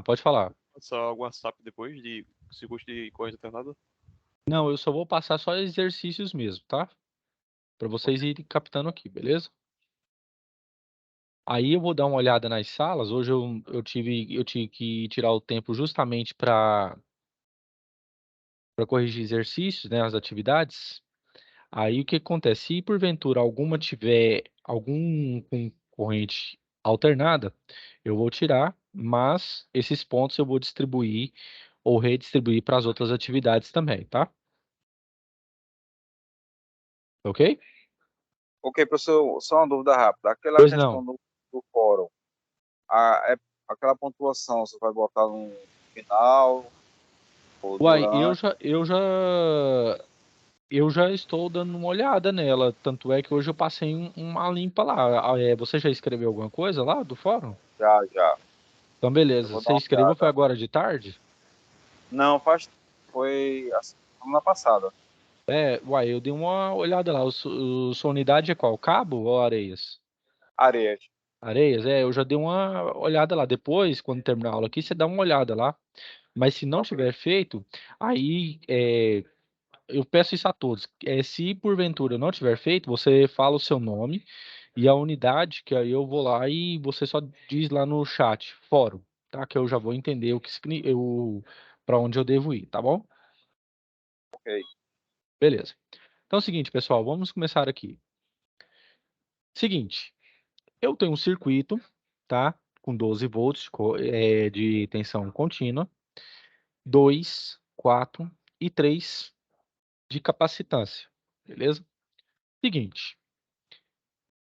Pode falar. Passar algum WhatsApp depois de circuito de corrente alternada? Não, eu só vou passar só exercícios mesmo, tá? Para Ok. vocês irem captando aqui, beleza? Aí eu vou dar uma olhada nas salas. Hoje eu tive que tirar o tempo justamente para corrigir exercícios, né, as atividades. Aí o que acontece? Se porventura alguma tiver algum com corrente alternada, eu vou tirar, mas esses pontos eu vou distribuir ou redistribuir para as outras atividades também, tá? Ok? Ok, professor, só uma dúvida rápida. Aquela Pois não. questão do fórum, aquela pontuação, você vai botar no final ou Uai, durante? eu já estou dando uma olhada nela, tanto é que hoje eu passei uma limpa lá. Você já escreveu alguma coisa lá do fórum? Já, já. Então, Eu beleza. vou dar Você uma escreveu foi olhada. agora de tarde? Não, foi assim, semana passada. Uai, eu dei uma olhada lá. Sua unidade é qual? Cabo ou Areias? Areias. Areias, eu já dei uma olhada lá. Depois, quando terminar a aula aqui, você dá uma olhada lá. Mas se não Ok, tiver feito, aí eu peço isso a todos. Se porventura não tiver feito, você fala o seu nome e a unidade, que aí eu vou lá e você só diz lá no chat, fórum, tá? Que eu já vou entender o que para onde eu devo ir, tá bom? ok. Beleza. Então é o seguinte, pessoal, vamos começar aqui. Seguinte, eu tenho um circuito, tá? Com 12 volts de tensão contínua, 2, 4 e 3 de capacitância, beleza? Seguinte,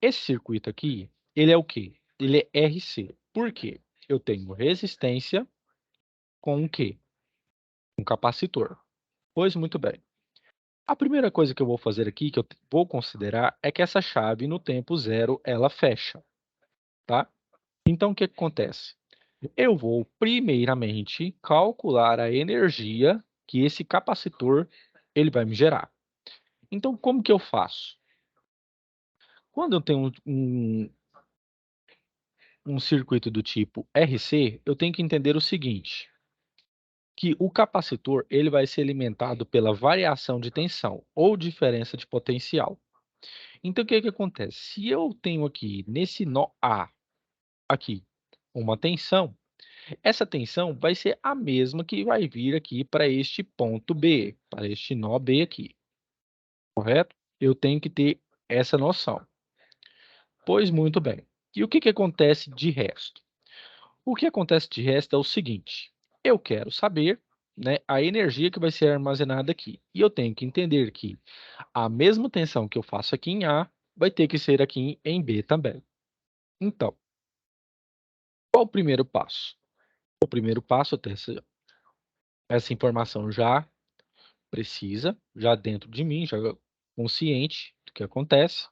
esse circuito aqui, ele é o quê? Ele é RC. Por quê? Eu tenho resistência com o quê? Um capacitor. Pois muito bem. A primeira coisa que eu vou fazer aqui, que eu vou considerar, é que essa chave no tempo zero, ela fecha, tá? Então, o que acontece? Eu vou, primeiramente, calcular a energia que esse capacitor ele vai me gerar. Então, como que eu faço? Quando eu tenho um circuito do tipo RC, eu tenho que entender o seguinte, que o capacitor ele vai ser alimentado pela variação de tensão ou diferença de potencial. Então, o que que acontece? Se eu tenho aqui nesse nó A, aqui, uma tensão, essa tensão vai ser a mesma que vai vir aqui para este ponto B, para este nó B aqui, correto? Eu tenho que ter essa noção. Pois muito bem. E o que que acontece de resto? O que acontece de resto é o seguinte: eu quero saber, né, a energia que vai ser armazenada aqui. E eu tenho que entender que a mesma tensão que eu faço aqui em A vai ter que ser aqui em B também. Então, qual o primeiro passo? O primeiro passo é ter essa informação já precisa, já dentro de mim, já consciente do que acontece.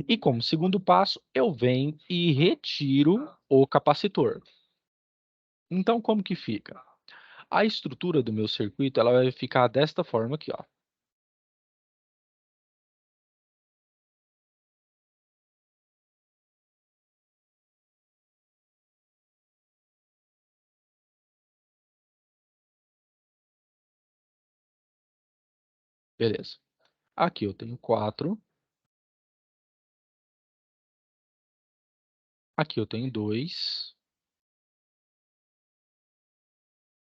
E como segundo passo, eu venho e retiro o capacitor. Então, como que fica? A estrutura do meu circuito, ela vai ficar desta forma aqui, ó. Beleza. Aqui eu tenho 4. Aqui eu tenho 2.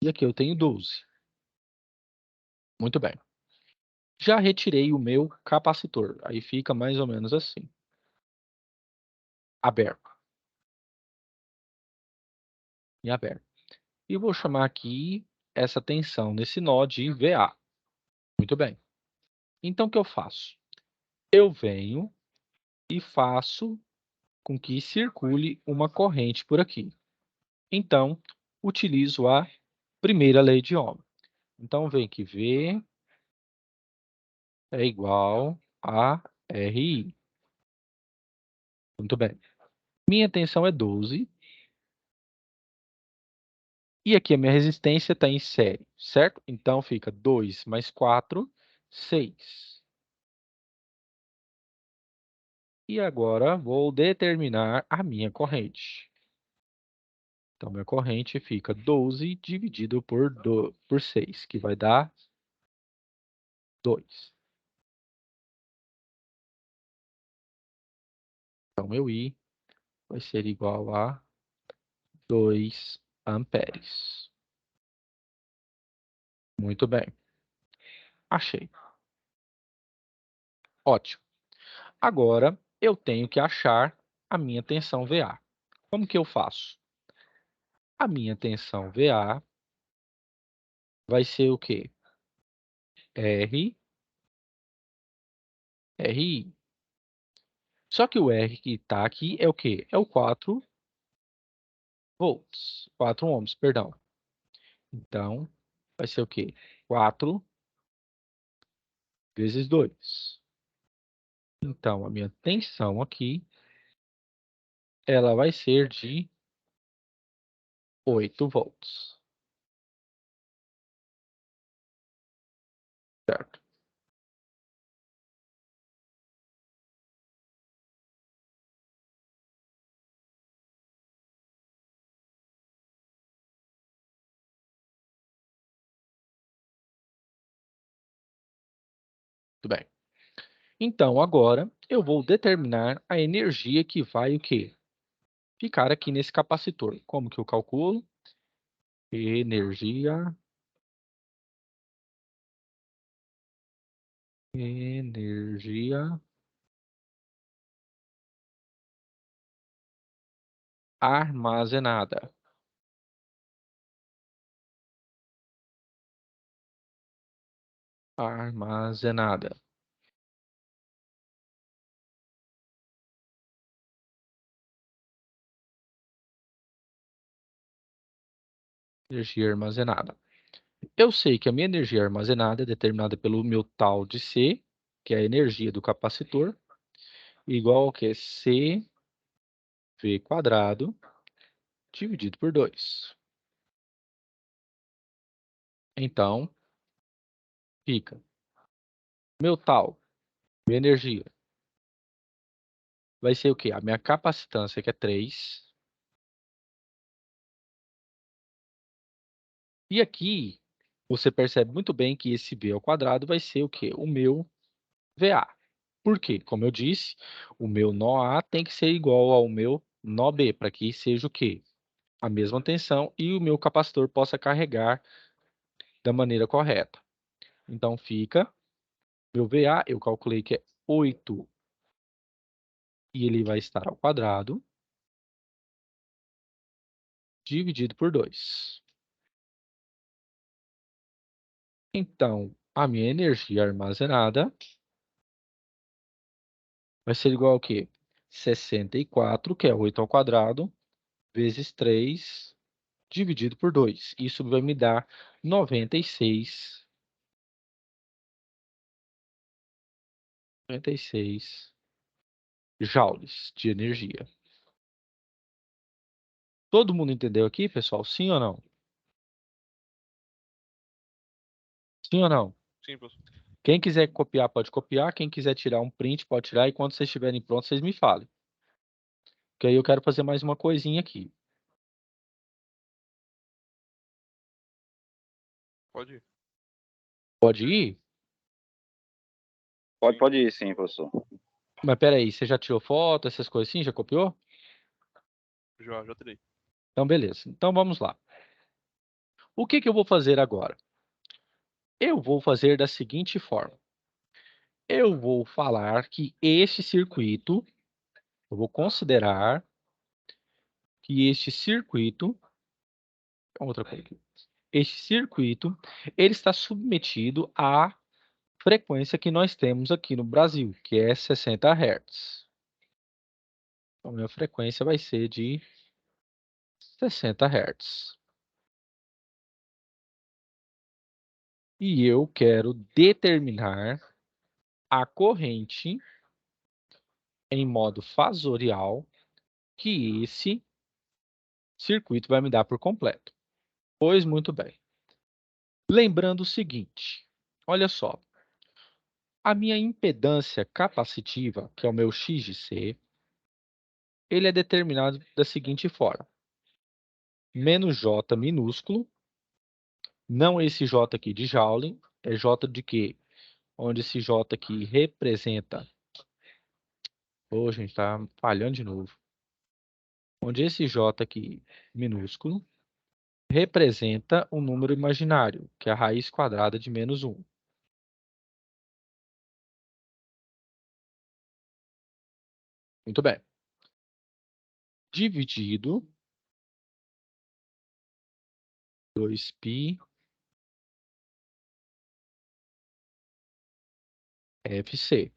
E aqui eu tenho 12. Muito bem. Já retirei o meu capacitor. Aí fica mais ou menos assim. Aberto. E aberto. E eu vou chamar aqui essa tensão nesse nó de VA. Muito bem. Então, o que eu faço? Eu venho e faço com que circule uma corrente por aqui. Então, utilizo a primeira lei de Ohm. Então, vem que V é igual a RI. Muito bem. Minha tensão é 12. E aqui a minha resistência está em série, certo? Então, fica 2 mais 4, 6. E agora vou determinar a minha corrente. Então, minha corrente fica 12 dividido por 6, que vai dar 2. Então, meu I vai ser igual a 2 amperes. Muito bem. Achei. Ótimo. Agora, eu tenho que achar a minha tensão VA. Como que eu faço? A minha tensão VA vai ser o quê? RI. Só que o R que está aqui é o quê? É o 4 volts. 4 ohms, perdão. Então, vai ser o quê? 4 vezes 2. Então, a minha tensão aqui, ela vai ser de 8 volts. Certo? Muito bem. Então, agora, eu vou determinar a energia que vai o quê? Ficar aqui nesse capacitor. Como que eu calculo? Energia armazenada. Armazenada. Energia armazenada. Eu sei que a minha energia armazenada é determinada pelo meu tal de C, que é a energia do capacitor, igual ao que é CV quadrado dividido por 2. Então, fica meu tal, minha energia, vai ser o quê? A minha capacitância, que é 3. E aqui, você percebe muito bem que esse V ao quadrado vai ser o quê? O meu VA. Por quê? Como eu disse, o meu nó A tem que ser igual ao meu nó B, para que seja o quê? A mesma tensão e o meu capacitor possa carregar da maneira correta. Então, fica, meu VA, eu calculei que é 8, e ele vai estar ao quadrado, dividido por 2. Então, a minha energia armazenada vai ser igual ao quê? 64, que é 8 ao quadrado, vezes 3, dividido por 2. Isso vai me dar 96 joules de energia. Todo mundo entendeu aqui, pessoal? Sim ou não? Sim ou não? Sim, professor. Quem quiser copiar, pode copiar. Quem quiser tirar um print, pode tirar. E quando vocês estiverem prontos, vocês me falem. Que aí eu quero fazer mais uma coisinha aqui. Pode ir. Pode ir? Pode ir sim, professor. Mas peraí, você já tirou foto, essas coisas assim? Já copiou? Já terei. Então, beleza. Então, vamos lá. O que que eu vou fazer agora? Eu vou fazer da seguinte forma. Eu vou falar que este circuito, eu vou considerar que este circuito, outra coisa aqui, este circuito, ele está submetido à frequência que nós temos aqui no Brasil, que é 60 Hz. Então, a minha frequência vai ser de 60 Hz. E eu quero determinar a corrente em modo fasorial que esse circuito vai me dar por completo. Pois muito bem. Lembrando o seguinte, olha só, a minha impedância capacitiva, que é o meu X de C, ele é determinado da seguinte forma. menos J minúsculo, não esse J aqui de Joule, é J de quê? Onde esse J aqui representa... Ô, gente, tá falhando de novo. Onde esse J aqui, minúsculo, representa um número imaginário, que é a raiz quadrada de menos 1. Muito bem. Dividido 2π FC.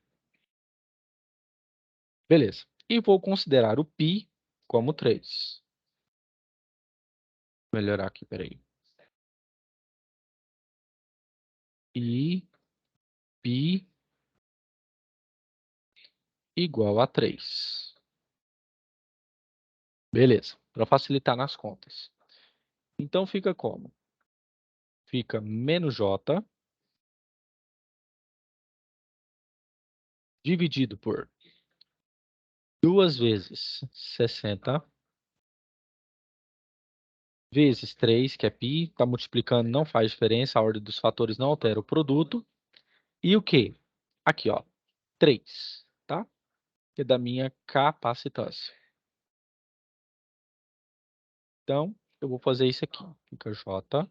Beleza. E vou considerar o π como 3. Vou melhorar aqui, peraí. E π igual a 3. Beleza. Para facilitar nas contas. Então fica como? Fica menos J dividido por 2 vezes 60 vezes 3, que é π, está multiplicando, não faz diferença, a ordem dos fatores não altera o produto. E o quê? Aqui, ó, 3, tá? Que é da minha capacitância. Então, eu vou fazer isso aqui. Fica J.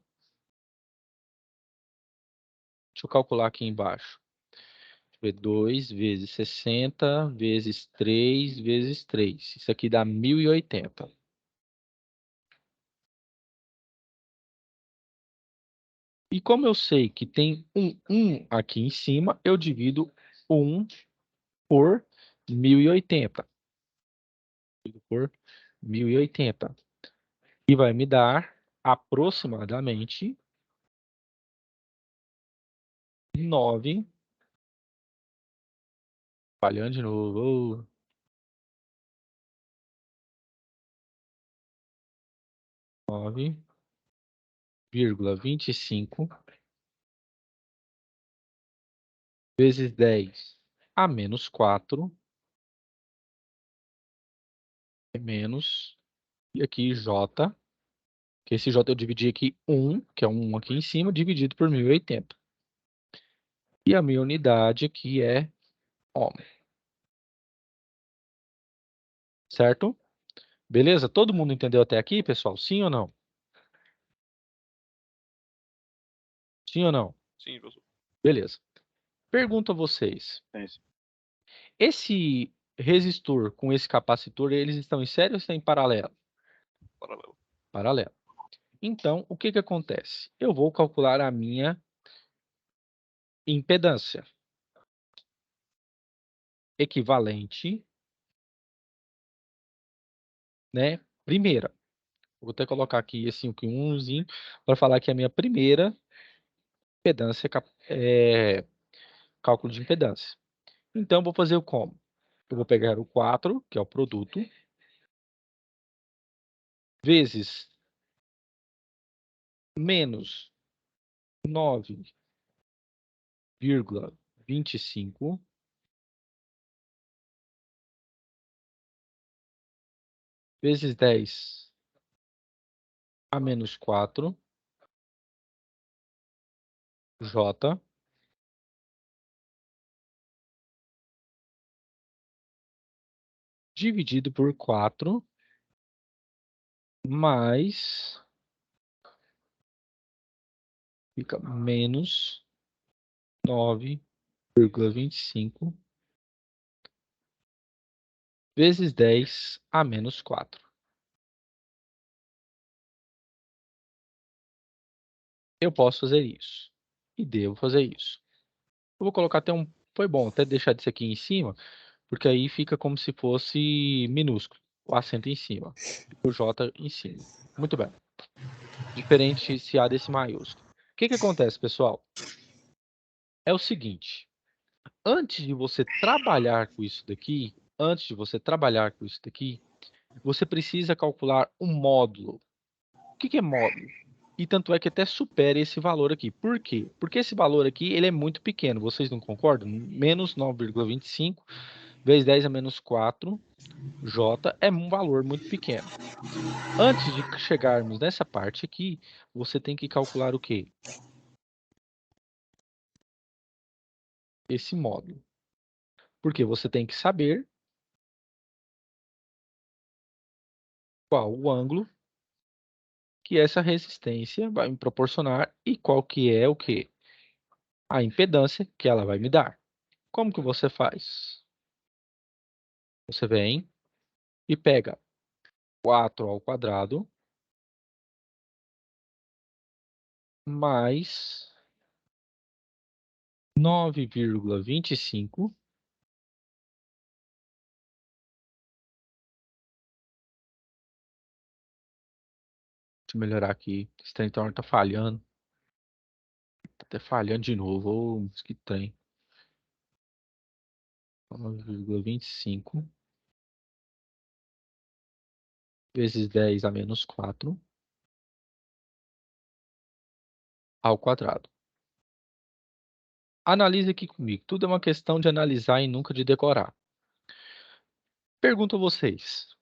Deixa eu calcular aqui embaixo. Deixa eu ver, 2 vezes 60 vezes 3 vezes 3. Isso aqui dá 1080. E como eu sei que tem um 1 aqui em cima, eu divido 1 por 1080. Por 1080. E vai me dar aproximadamente 9. Falhando de novo. 9,25 vezes 10 a menos 4 é menos, e aqui J, que esse J eu dividi aqui 1, que é um aqui em cima, dividido por 1080. E a minha unidade aqui é ohm. Certo? Beleza? Todo mundo entendeu até aqui, pessoal? Sim ou não? Sim ou não? Sim, professor. Beleza. Pergunto a vocês. Sim, sim. Esse resistor com esse capacitor, eles estão em série ou estão em paralelo? Paralelo. Paralelo. Então, o que que acontece? Eu vou calcular a minha impedância equivalente, né? Primeira. Vou até colocar aqui esse 1zinho para falar que a minha primeira impedância é cálculo de impedância. Então, vou fazer o como? Eu vou pegar o 4, que é o produto, vezes menos 9,25 vezes 10 a menos 4 J dividido por 4 mais, fica menos 9,25 vezes 10 a menos 4. Eu posso fazer isso. E devo fazer isso. Eu vou colocar até um... Foi bom até deixar isso aqui em cima, porque aí fica como se fosse minúsculo. O acento em cima. E o J em cima. Muito bem. Diferenciar desse maiúsculo. O que que acontece, pessoal? É o seguinte. Antes de você trabalhar com isso daqui, você precisa calcular um módulo. O que que é módulo? E tanto é que até supera esse valor aqui. Por quê? Porque esse valor aqui ele é muito pequeno. Vocês não concordam? Menos 9,25 vezes 10 a menos 4, J, é um valor muito pequeno. Antes de chegarmos nessa parte aqui, você tem que calcular o quê? Esse módulo. Porque você tem que saber qual o ângulo que essa resistência vai me proporcionar e qual que é o quê? A impedância que ela vai me dar. Como que você faz? Você vem e pega 4 ao quadrado mais 9,25. Deixa eu melhorar aqui. Esse trem tá falhando. Tá até falhando de novo. Ô, que trem. 9,25 vezes 10 a menos 4 ao quadrado. Analise aqui comigo. Tudo é uma questão de analisar e nunca de decorar. Pergunto a vocês.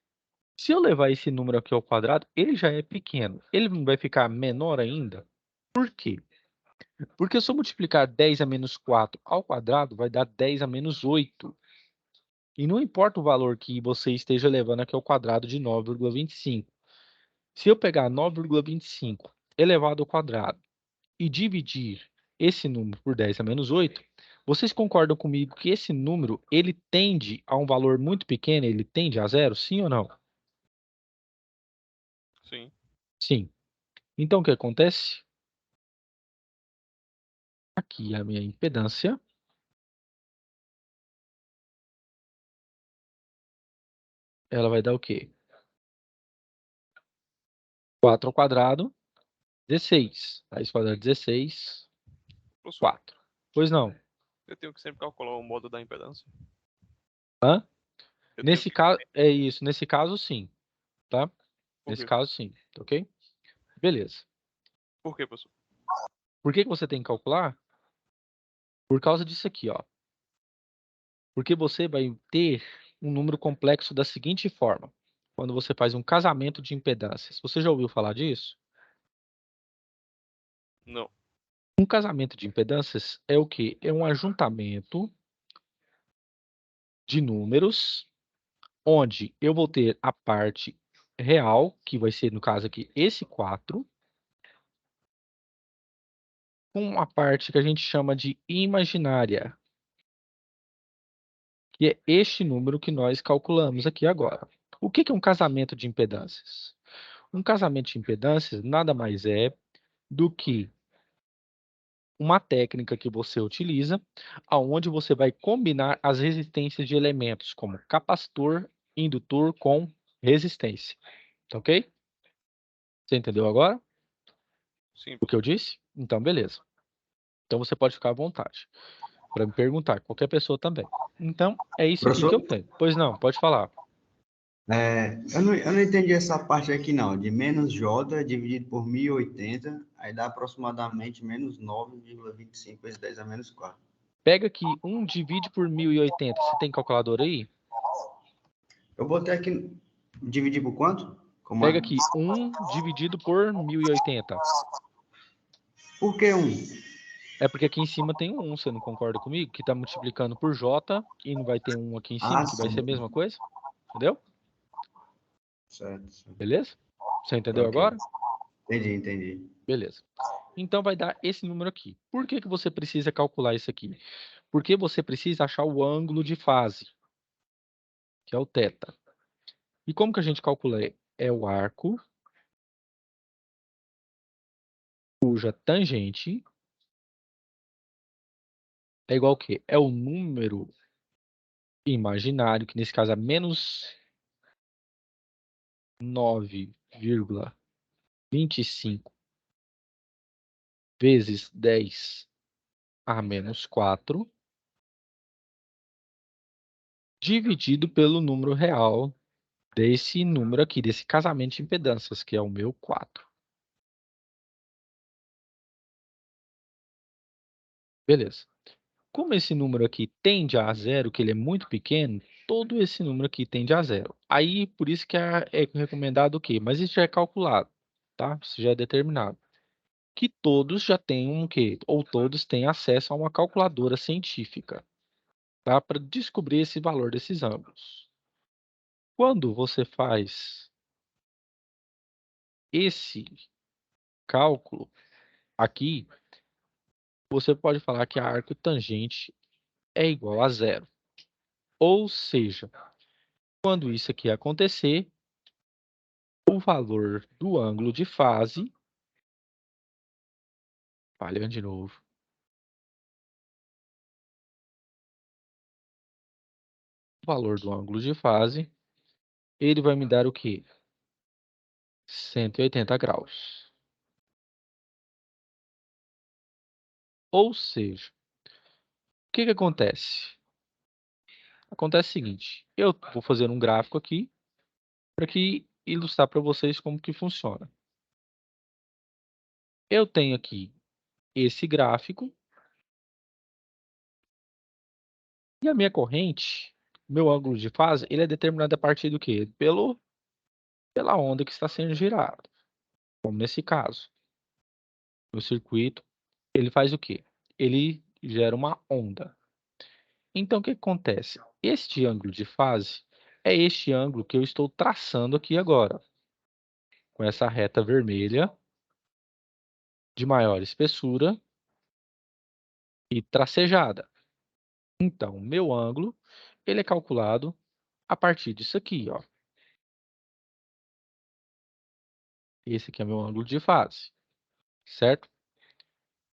Se eu levar esse número aqui ao quadrado, ele já é pequeno. Ele não vai ficar menor ainda? Por quê? Porque se eu multiplicar 10 a menos 4 ao quadrado, vai dar 10 a menos 8. E não importa o valor que você esteja levando aqui ao quadrado de 9,25. Se eu pegar 9,25 elevado ao quadrado e dividir esse número por 10 a menos 8, vocês concordam comigo que esse número ele tende a um valor muito pequeno, ele tende a zero, sim ou não? Sim. Sim. Então o que acontece? Aqui a minha impedância, ela vai dar o quê? 4 ao quadrado, 16. Raiz quadrada de 16, Professor, 4. Pois não. eu tenho que sempre calcular o módulo da impedância. Hã? Eu tenho Nesse que... caso, é isso. Nesse caso, sim. Tá? Por Nesse quê? caso, sim. Ok? Beleza. Por quê, professor? Por que que você tem que calcular? Por causa disso aqui, ó. Porque você vai ter um número complexo da seguinte forma. Quando você faz um casamento de impedâncias. Você já ouviu falar disso? Não. Um casamento de impedâncias é o quê? É um ajuntamento de números onde eu vou ter a parte real, que vai ser, no caso aqui, esse 4, com a parte que a gente chama de imaginária, que é este número que nós calculamos aqui agora. O que que é um casamento de impedâncias? Um casamento de impedâncias nada mais é do que uma técnica que você utiliza, aonde você vai combinar as resistências de elementos como capacitor, indutor com resistência. Tá ok? Você entendeu agora Sim, o que eu professor. disse? Então, beleza. Então você pode ficar à vontade para me perguntar, qualquer pessoa também. Então, é isso aqui que Professor, eu tenho. Pois não, pode falar. eu não entendi essa parte aqui não, de menos J dividido por 1080, aí dá aproximadamente menos 9,25 vezes 10 a menos 4. Pega aqui 1 divide por 1080. Você tem calculadora aí? Eu botei aqui, dividir por quanto? Como Pega é? aqui 1 dividido por 1080. Por que um? É porque aqui em cima tem um, você não concorda comigo? Que está multiplicando por J e não vai ter um aqui em cima, Ah, que vai ser a sim. mesma coisa? Entendeu? Certo, certo. Beleza? Você entendeu Ok. agora? Entendi. Beleza. Então vai dar esse número aqui. Por que que você precisa calcular isso aqui? Porque você precisa achar o ângulo de fase, que é o θ. E como que a gente calcula? É o arco cuja tangente é igual ao quê? É o número imaginário, que nesse caso é menos 9,25 vezes 10 a menos 4, dividido pelo número real desse número aqui, desse casamento de impedâncias, que é o meu 4. Beleza. como esse número aqui tende a zero, que ele é muito pequeno, todo esse número aqui tende a zero. Aí, por isso que é recomendado o quê? Mas isso já é calculado, tá? Isso já é determinado. Que todos já tenham o quê? Ou todos têm acesso a uma calculadora científica, tá? Para descobrir esse valor desses ângulos. Quando você faz esse cálculo aqui, você pode falar que a arco tangente é igual a zero. Ou seja, quando isso aqui acontecer, o valor do ângulo de fase, falhando de novo, o valor do ângulo de fase, ele vai me dar o quê? 180 graus. Ou seja, o que que acontece? Acontece o seguinte, eu vou fazer um gráfico aqui para que ilustrar para vocês como que funciona. Eu tenho aqui esse gráfico e a minha corrente, meu ângulo de fase, ele é determinado a partir do quê? Pela onda que está sendo girada, como nesse caso. O circuito, ele faz o quê? Ele gera uma onda. Então, o que acontece? Este ângulo de fase é este ângulo que eu estou traçando aqui agora, com essa reta vermelha de maior espessura e tracejada. Então, meu ângulo, ele é calculado a partir disso aqui, ó. Esse aqui é meu ângulo de fase, certo?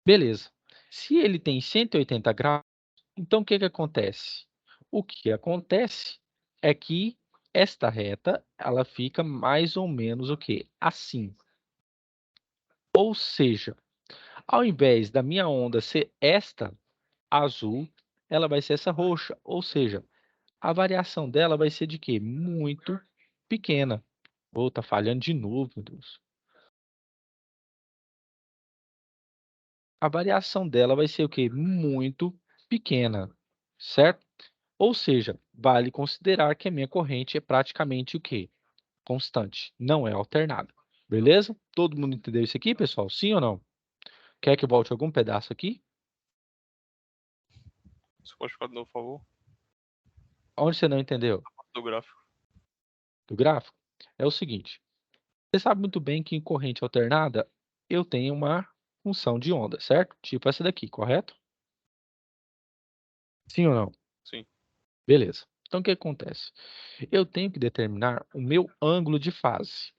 Beleza. Se ele tem 180 graus, então o que que acontece? O que acontece é que esta reta, ela fica mais ou menos o quê? Assim. Ou seja, ao invés da minha onda ser esta azul, ela vai ser essa roxa. Ou seja, a variação dela vai ser de quê? Muito pequena. Oh, tá falhando de novo, meu Deus. A variação dela vai ser o quê? Muito pequena, certo? Ou seja, vale considerar que a minha corrente é praticamente o quê? Constante, não é alternada. Beleza? Todo mundo entendeu isso aqui, pessoal? Sim ou não? Quer que eu volte algum pedaço aqui? Você pode ficar de novo, por favor? Onde você não entendeu? Do gráfico. Do gráfico? É o seguinte, você sabe muito bem que em corrente alternada eu tenho uma função de onda, certo? Tipo essa daqui, correto? Sim ou não? Sim. Beleza. Então, o que acontece? Eu tenho que determinar o meu ângulo de fase.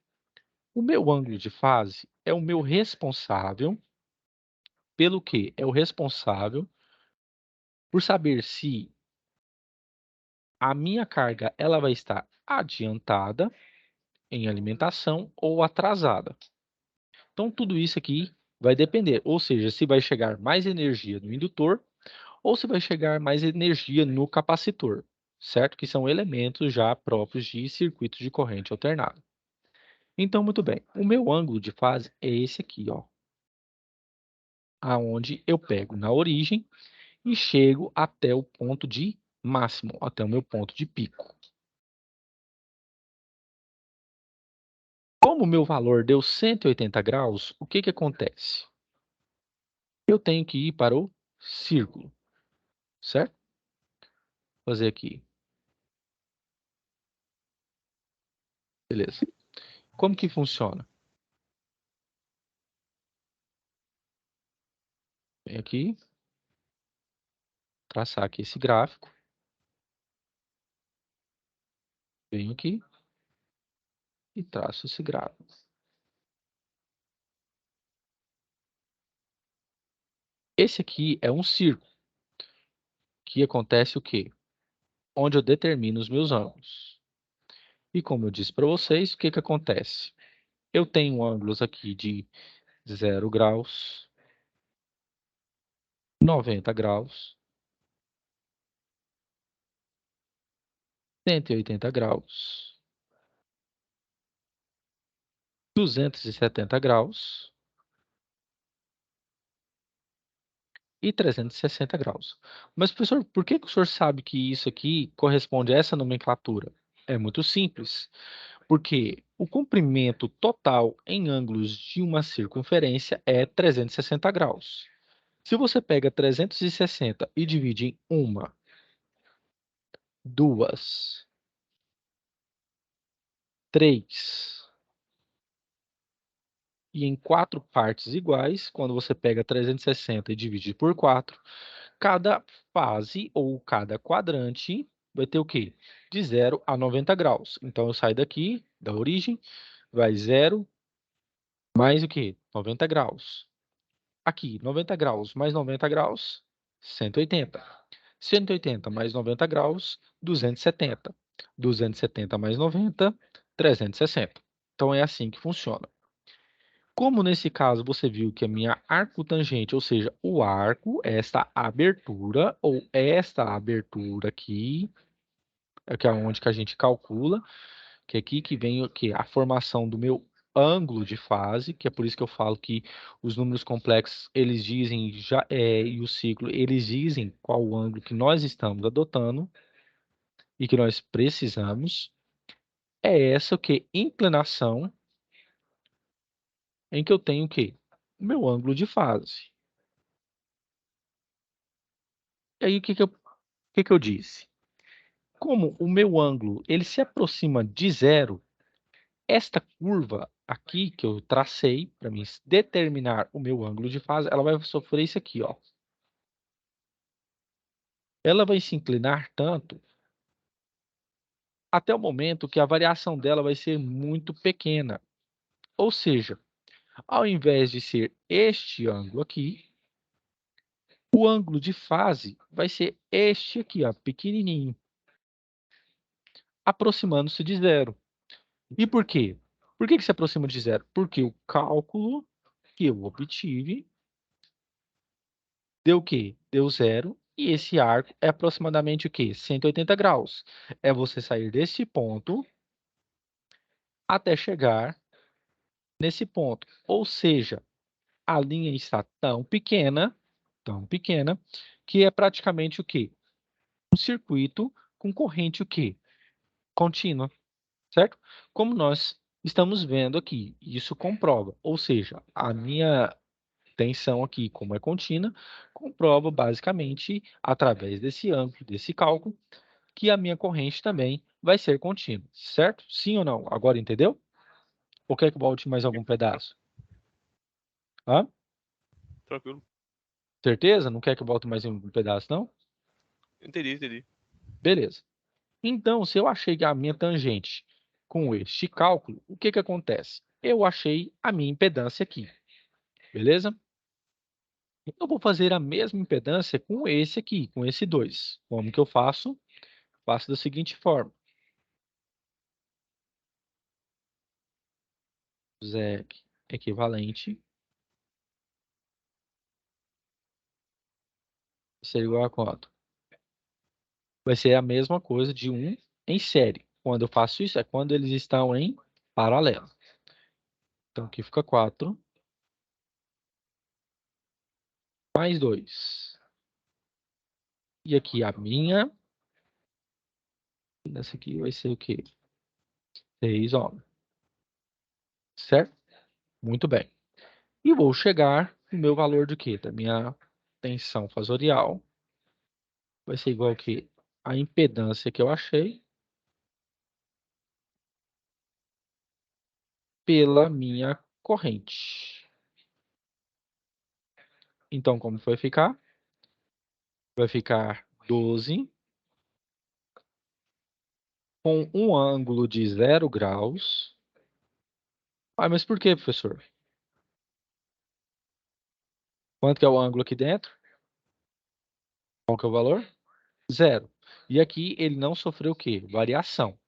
O meu ângulo de fase é o meu responsável pelo quê? É o responsável por saber se a minha carga ela vai estar adiantada em alimentação ou atrasada. Então, tudo isso aqui vai depender, ou seja, se vai chegar mais energia no indutor ou se vai chegar mais energia no capacitor, certo? Que são elementos já próprios de circuitos de corrente alternada. Então, muito bem, o meu ângulo de fase é esse aqui, ó, aonde eu pego na origem e chego até o ponto de máximo, até o meu ponto de pico. Como o meu valor deu 180 graus, o que que acontece? Eu tenho que ir para o círculo, certo? Vou fazer aqui. Beleza. Como que funciona? Venho aqui, traçar aqui esse gráfico. Venho aqui e traço esse gráfico. Esse aqui é um círculo, que acontece o quê? Onde eu determino os meus ângulos. E como eu disse para vocês, o que que acontece? Eu tenho ângulos aqui de 0 graus, 90 graus, 180 graus, 270 graus e 360 graus. Mas, professor, por que que o senhor sabe que isso aqui corresponde a essa nomenclatura? É muito simples, porque o comprimento total em ângulos de uma circunferência é 360 graus. Se você pega 360 e divide em uma, duas, três e em 4 partes iguais, quando você pega 360 e divide por 4, cada fase ou cada quadrante vai ter o quê? De 0 a 90 graus. Então, eu saio daqui, da origem, vai 0 mais o quê? 90 graus. Aqui, 90 graus mais 90 graus, 180. 180 mais 90 graus, 270. 270 mais 90, 360. Então, é assim que funciona. Como nesse caso você viu que a minha arco tangente, ou seja, o arco, esta abertura, ou esta abertura aqui, é que é onde que a gente calcula, que é aqui que vem o quê? A formação do meu ângulo de fase, que é por isso que eu falo que os números complexos, eles dizem, e o ciclo, eles dizem qual o ângulo que nós estamos adotando e que nós precisamos. É essa o quê? Inclinação em que eu tenho o quê? O meu ângulo de fase. E aí, o que que eu disse? Como o meu ângulo ele se aproxima de zero, esta curva aqui que eu tracei para mim determinar o meu ângulo de fase, ela vai sofrer isso aqui, ó. Ela vai se inclinar tanto até o momento que a variação dela vai ser muito pequena. Ou seja, ao invés de ser este ângulo aqui, o ângulo de fase vai ser este aqui, ó, pequenininho, aproximando-se de zero. E por quê? Por que que se aproxima de zero? Porque o cálculo que eu obtive deu o quê? Deu zero. E esse arco é aproximadamente o quê? 180 graus. É você sair desse ponto até chegar nesse ponto. Ou seja, a linha está tão pequena, que é praticamente o quê? Um circuito com corrente o quê? Contínua, certo? Como nós estamos vendo aqui, isso comprova. Ou seja, a minha tensão aqui, como é contínua, comprova basicamente, através desse ângulo, desse cálculo, que a minha corrente também vai ser contínua, certo? Sim ou não? Agora entendeu? Ou quer que volte mais algum pedaço? Hã? Tranquilo. Certeza? Não quer que eu volte mais um pedaço, não? Entendi. Beleza. Então, se eu achei a minha tangente com este cálculo, o que que acontece? Eu achei a minha impedância aqui, beleza? Eu vou fazer a mesma impedância com esse aqui, com esse 2. Como que eu faço? Faço da seguinte forma. ZEC equivalente ser igual a quanto? Vai ser a mesma coisa de 1 em série. Quando eu faço isso, é quando eles estão em paralelo. Então, aqui fica 4 mais 2. E aqui a minha, essa aqui vai ser o quê? 6 ohms. Certo? Muito bem. E vou chegar no meu valor do quê? Da minha tensão fasorial. Vai ser igual ao quê? A impedância que eu achei pela minha corrente. Então, como vai ficar? Vai ficar 12 com um ângulo de 0 graus. Ah, mas por quê, professor? Quanto que é o ângulo aqui dentro? Qual que é o valor? Zero. E aqui ele não sofreu o quê? Variação,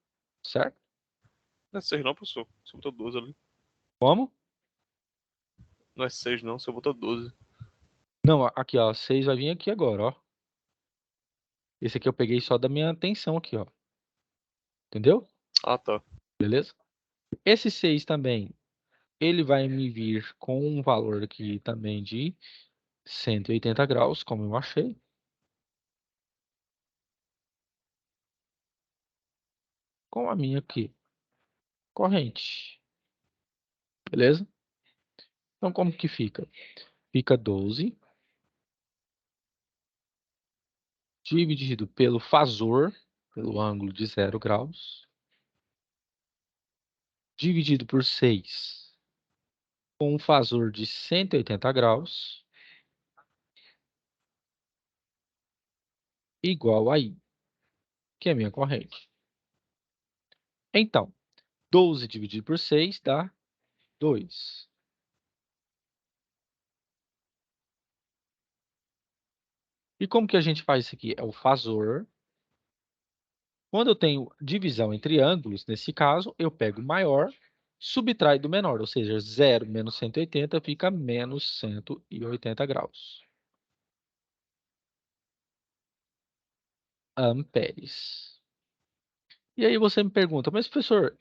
certo? Não é 6 não, professor. Você botou 12 ali. Como? Não é 6 não, você botou 12. Não, aqui, ó, 6 vai vir aqui agora, ó. Esse aqui eu peguei só da minha tensão aqui, ó. Entendeu? Ah, tá. Beleza? Esse 6 também, ele vai me vir com um valor aqui também de 180 graus, como eu achei. Com a minha aqui, corrente. Beleza? Então, como que fica? Fica 12 dividido pelo fasor, pelo ângulo de 0 graus, dividido por 6, com um fasor de 180 graus, igual a I, que é a minha corrente. Então, 12 dividido por 6 dá 2. E como que a gente faz isso aqui? É o fasor. Quando eu tenho divisão entre ângulos, nesse caso, eu pego o maior, subtrai do menor, ou seja, 0 menos 180 fica menos 180 graus. Amperes. E aí você me pergunta, mas professor,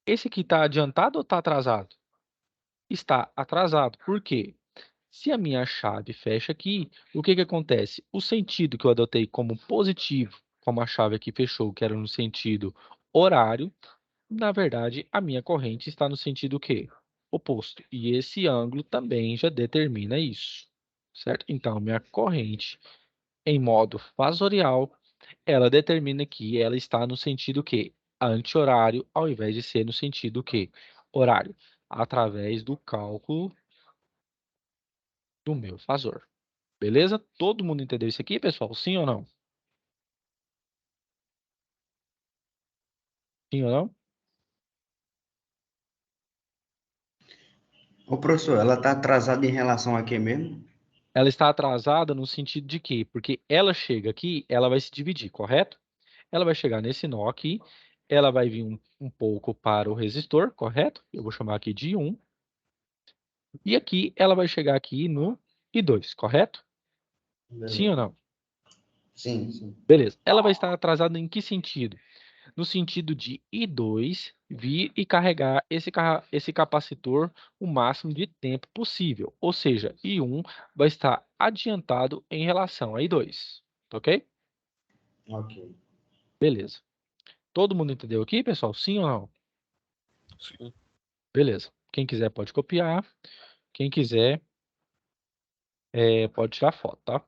esse aqui está adiantado ou está atrasado? Está atrasado. Por quê? Se a minha chave fecha aqui, o que que acontece? O sentido que eu adotei como positivo, como a chave aqui fechou, que era no sentido horário, na verdade, a minha corrente está no sentido o quê? Oposto. E esse ângulo também já determina isso, certo? Então, minha corrente em modo fasorial, ela determina que ela está no sentido o quê? Anti-horário, ao invés de ser no sentido o quê? Horário, através do cálculo do meu fasor. Beleza? Todo mundo entendeu isso aqui, pessoal? Sim ou não? Sim ou não? Ô, professor, ela está atrasada em relação a quê mesmo? Ela está atrasada no sentido de quê? Porque ela chega aqui, ela vai se dividir, correto? Ela vai chegar nesse nó aqui, ela vai vir um pouco para o resistor, correto? Eu vou chamar aqui de 1. E aqui ela vai chegar aqui no I2, correto? Sim ou Beleza. não? Sim, sim. Beleza. Ela vai estar atrasada em que sentido? No sentido de I2 vir e carregar esse capacitor o máximo de tempo possível. Ou seja, I1 vai estar adiantado em relação a I2. Ok? Ok. Beleza. Todo mundo entendeu aqui, pessoal? Sim ou não? Sim. Beleza. Quem quiser pode copiar. Quem quiser pode tirar foto, tá?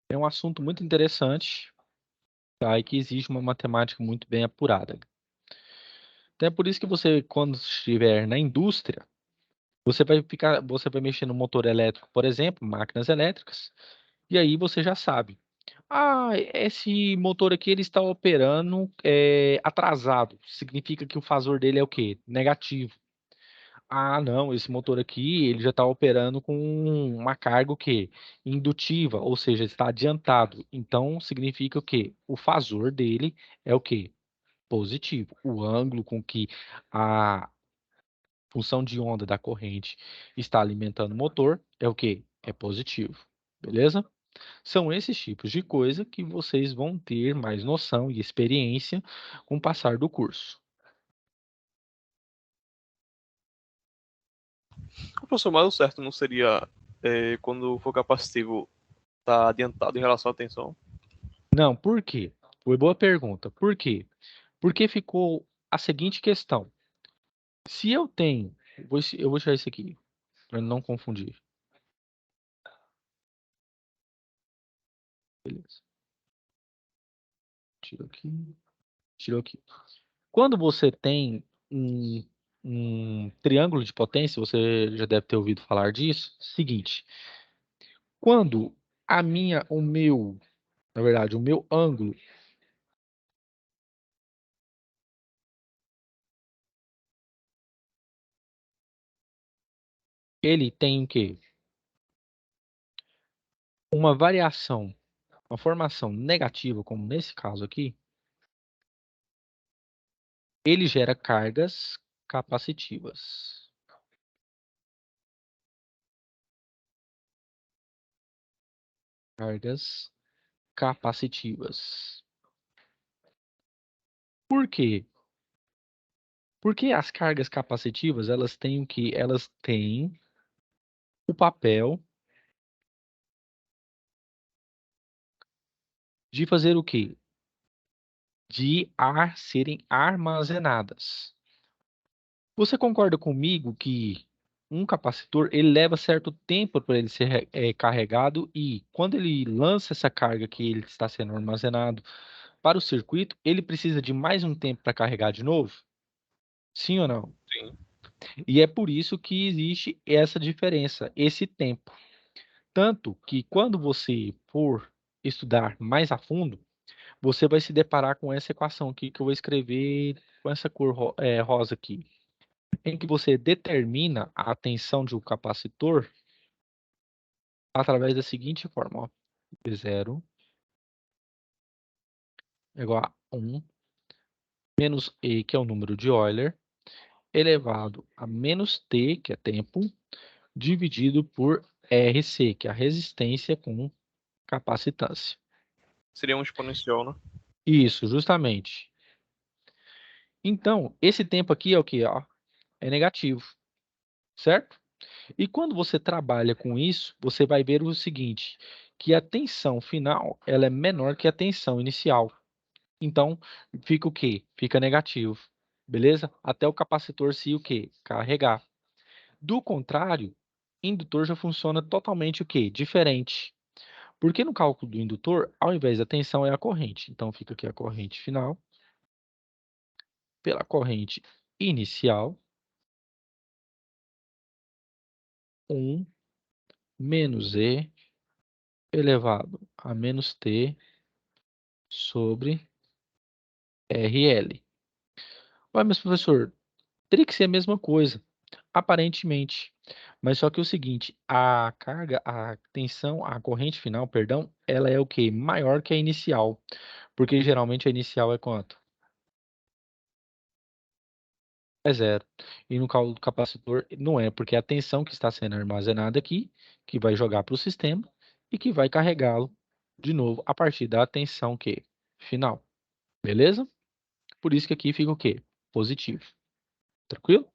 É um assunto muito interessante, tá? E que exige uma matemática muito bem apurada. Até por isso que você, quando estiver na indústria, você vai mexer no motor elétrico, por exemplo, máquinas elétricas, e aí você já sabe. Ah, esse motor aqui ele está operando atrasado. Significa que o fasor dele é o quê? Negativo. Ah, não, esse motor aqui ele já está operando com uma carga o quê? Indutiva, ou seja, está adiantado. Então significa o quê? O fasor dele é o quê? Positivo. O ângulo com que a função de onda da corrente está alimentando o motor é o quê? É positivo. Beleza? São esses tipos de coisa que vocês vão ter mais noção e experiência com o passar do curso. O professor, mas o certo não seria quando for capacitivo tá adiantado em relação à tensão? Não, por quê? Foi boa pergunta. Por quê? Porque ficou a seguinte questão. Se eu tenho, eu vou tirar isso aqui, para não confundir. Beleza. Tiro aqui, tiro aqui. Quando você tem um triângulo de potência, você já deve ter ouvido falar disso. Seguinte, quando na verdade, o meu ângulo, ele tem o quê? Uma variação uma formação negativa, como nesse caso aqui, ele gera cargas capacitivas. Cargas capacitivas. Por quê? Porque as cargas capacitivas, elas têm o quê? Elas têm o papel de fazer o quê? De serem armazenadas. Você concorda comigo que um capacitor ele leva certo tempo para ele ser carregado e quando ele lança essa carga que ele está sendo armazenado para o circuito, ele precisa de mais um tempo para carregar de novo? Sim ou não? Sim. E é por isso que existe essa diferença, esse tempo. Tanto que quando você for estudar mais a fundo, você vai se deparar com essa equação aqui que eu vou escrever com essa cor rosa aqui, em que você determina a tensão de um capacitor através da seguinte forma, ó, V0 é igual a 1 menos E, que é o número de Euler, elevado a menos T, que é tempo, dividido por RC, que é a resistência com capacitância. Seria um exponencial, né? Isso, justamente. Então, esse tempo aqui é o que, ó? É negativo, certo? E quando você trabalha com isso, você vai ver o seguinte, que a tensão final, ela é menor que a tensão inicial. Então, fica o quê? Fica negativo, beleza? Até o capacitor se o quê? Carregar. Do contrário, indutor já funciona totalmente o quê? Diferente. Porque no cálculo do indutor, ao invés da tensão é a corrente. Então, fica aqui a corrente final pela corrente inicial, 1 menos E elevado a menos T sobre RL. Ué, mas professor, teria que ser a mesma coisa, aparentemente. Mas só que é o seguinte, a carga, a tensão, a corrente final, perdão, ela é o quê? Maior que a inicial. Porque geralmente a inicial é quanto? É zero. E no caso do capacitor, não é, porque é a tensão que está sendo armazenada aqui, que vai jogar para o sistema e que vai carregá-lo de novo a partir da tensão que final. Beleza? Por isso que aqui fica o quê? Positivo. Tranquilo?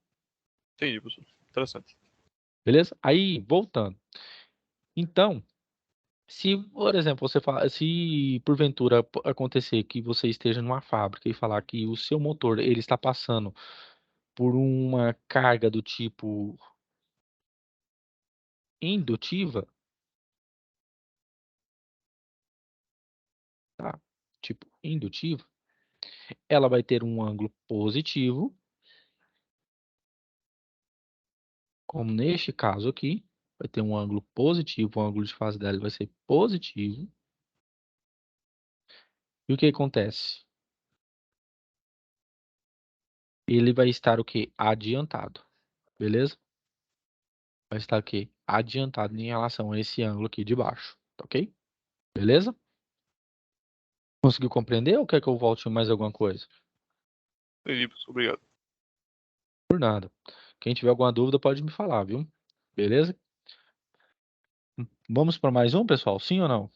Entendi, professor. Interessante. Beleza? Aí, voltando. Então, se, por exemplo, você fala, se porventura acontecer que você esteja numa fábrica e falar que o seu motor ele está passando por uma carga do tipo indutiva, tá? Tipo indutiva, ela vai ter um ângulo positivo, como neste caso aqui, vai ter um ângulo positivo, o ângulo de fase dela vai ser positivo. E o que acontece? Ele vai estar o quê? Adiantado, beleza? Vai estar o quê? Adiantado em relação a esse ângulo aqui de baixo, tá ok? Beleza? Conseguiu compreender ou quer que eu volte em mais alguma coisa? Entendi, professor. Obrigado. Por nada. Quem tiver alguma dúvida pode me falar, viu? Beleza? Vamos para mais um, pessoal? Sim ou não?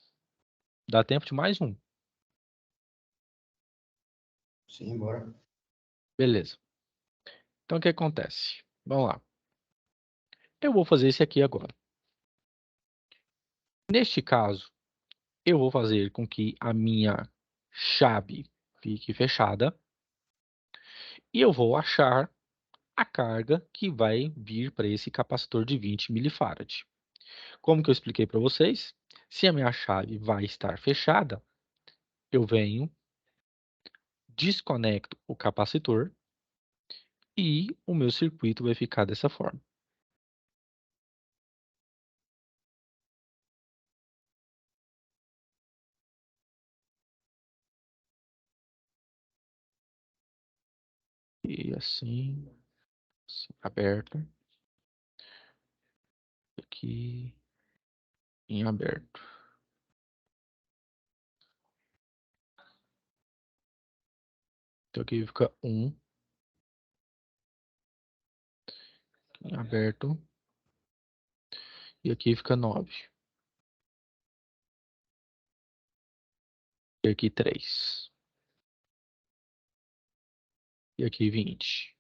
Dá tempo de mais um. Sim, bora. Beleza. Então, o que acontece? Vamos lá. Eu vou fazer esse aqui agora. Neste caso, eu vou fazer com que a minha chave fique fechada e eu vou achar a carga que vai vir para esse capacitor de 20 milifarad. Como que eu expliquei para vocês, se a minha chave vai estar fechada, eu venho, desconecto o capacitor e o meu circuito vai ficar dessa forma. E assim, aberto, aqui em aberto. Então aqui fica 1 em aberto. E aqui fica 9. E aqui 3. E aqui 20.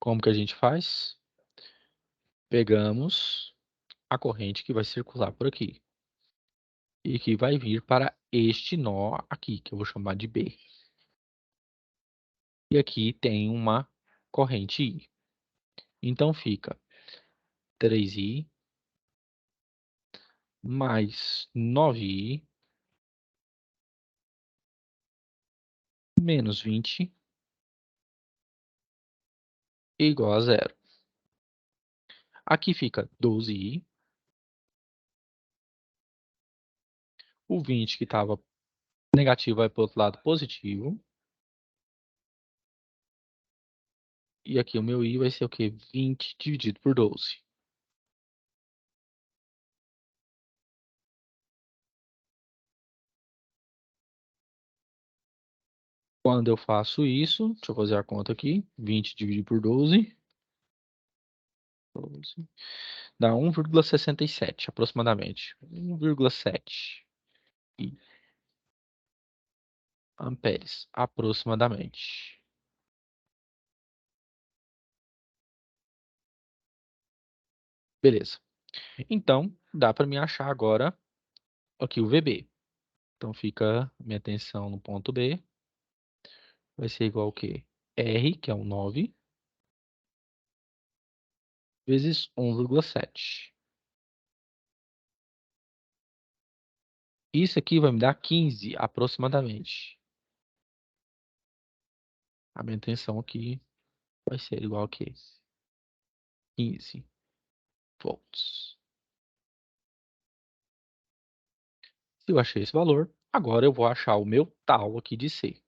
Como que a gente faz? Pegamos a corrente que vai circular por aqui. E que vai vir para este nó aqui, que eu vou chamar de B. E aqui tem uma corrente I. Então fica 3I mais 9I menos 20 igual a 0. Aqui fica 12I. O 20 que estava negativo vai para o outro lado positivo. E aqui o meu I vai ser o quê? 20 dividido por 12. Quando eu faço isso, deixa eu fazer a conta aqui. 20 dividido por 12. 12 dá 1,67 aproximadamente. 1,7 amperes aproximadamente. Beleza. Então, dá para me achar agora aqui o VB. Então, fica minha tensão no ponto B. Vai ser igual ao quê? R, que é um 9, vezes 1,7. Isso aqui vai me dar 15 aproximadamente. A minha tensão aqui vai ser igual a quê? 15 volts. Se eu achei esse valor, agora eu vou achar o meu tal aqui de C.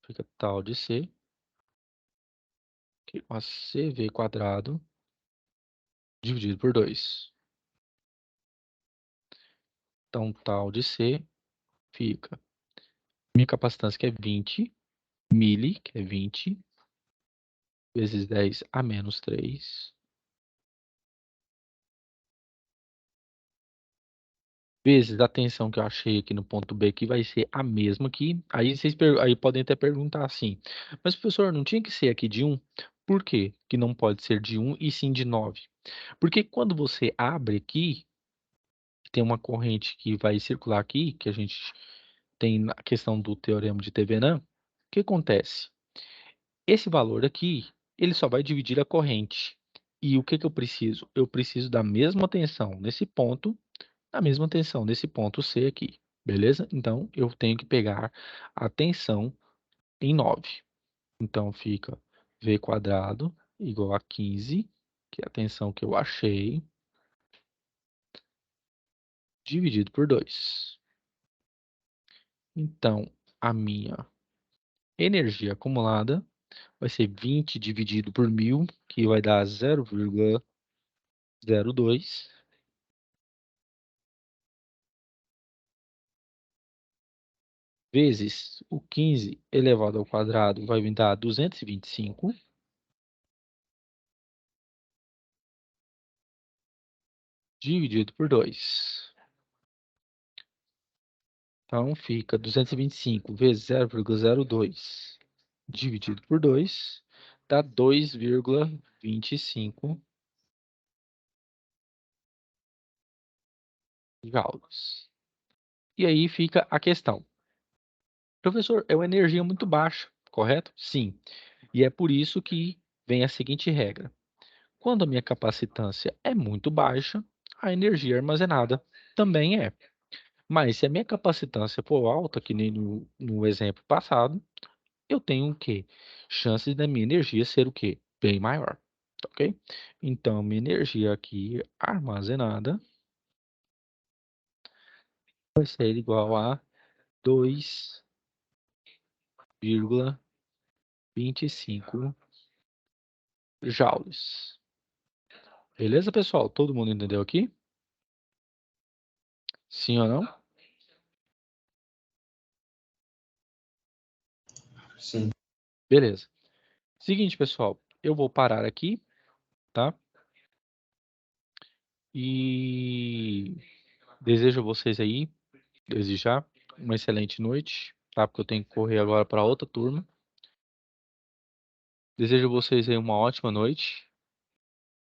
Fica tal de C, que é uma CV quadrado dividido por 2. Então, tal de C fica minha capacitância, que é 20, mili, que é 20, vezes 10 a menos 3, vezes a tensão que eu achei aqui no ponto B, que vai ser a mesma aqui. Aí vocês aí podem até perguntar assim, mas professor, não tinha que ser aqui de 1? Por quê que não pode ser de 1 e sim de 9? Porque quando você abre aqui, tem uma corrente que vai circular aqui, que a gente tem na questão do teorema de Thevenin. O que acontece? Esse valor aqui, ele só vai dividir a corrente. E o que que eu preciso? Eu preciso da mesma tensão nesse ponto, da mesma tensão nesse ponto C aqui, beleza? Então, eu tenho que pegar a tensão em 9. Então, fica V quadrado igual a 15, que é a tensão que eu achei, dividido por 2. Então, a minha energia acumulada vai ser 20 dividido por 1000, que vai dar 0,02, vezes o 15 elevado ao quadrado vai me dar 225, dividido por 2. Então, fica 225 vezes 0,02 dividido por 2, dá 2,25 joules. E aí fica a questão. Professor, é uma energia muito baixa, correto? Sim. E é por isso que vem a seguinte regra. Quando a minha capacitância é muito baixa, a energia armazenada também é. Mas se a minha capacitância for alta, que nem no exemplo passado, eu tenho o quê? Chances da minha energia ser o quê? Bem maior, ok? Então, minha energia aqui armazenada vai ser igual a 2,25 joules. Beleza, pessoal? Todo mundo entendeu aqui? Sim ou não? Sim. Beleza. Seguinte, pessoal, eu vou parar aqui, tá? E desejo a vocês aí, desde já, uma excelente noite, tá? Porque eu tenho que correr agora para outra turma. Desejo a vocês aí uma ótima noite